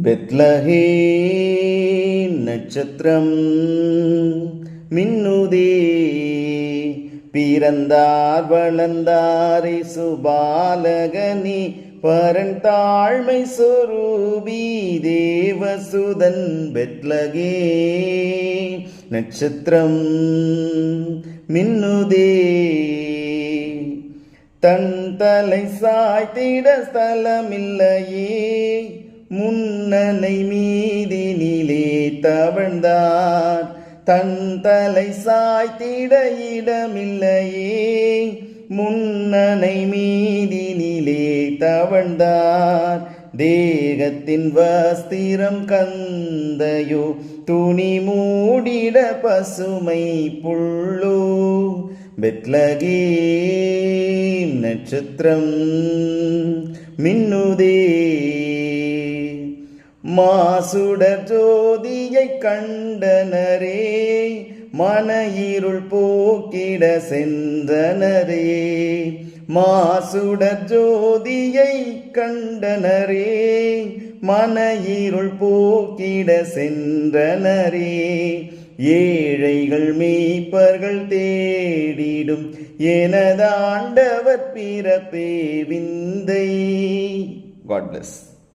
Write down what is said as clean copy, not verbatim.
Bethlehem நட்சத்திரம் மின்னுதே, பிறந்தார் வளர்ந்தார் இயேசுபாலகனே, பரன் தாழ்மை சொரூபி தேவசுதன். பெத்லகேம் நட்சத்திரம் மின்னுதே, தன் தலை சாய்த்திட ஸ்தலமில்லையே, முன்னனை மீதினிலே தவழ்ந்தார். தன் தலை சாய்த்திட இடமில்லையே, முன்னனை மீதினிலே தவழ்ந்தார். தேகத்தின் வஸ்திரம் கந்தையோ, துணி மூடிட பசுமை புல்லோ. பெத்லகேம் நட்சத்திரம் மின்னுதே, மாசுடர் ஜோதியை கண்டனரே, மன இருள் போக்கிட சென்றனரே. மாசுடர் ஜோதியை கண்டனரே, மன இருள் போக்கிட சென்றனரே. ஏழைகள் மேய்ப்பர்கள் தேடிடும் எனதாண்டவர் பிறப்பே விந்தை. God bless.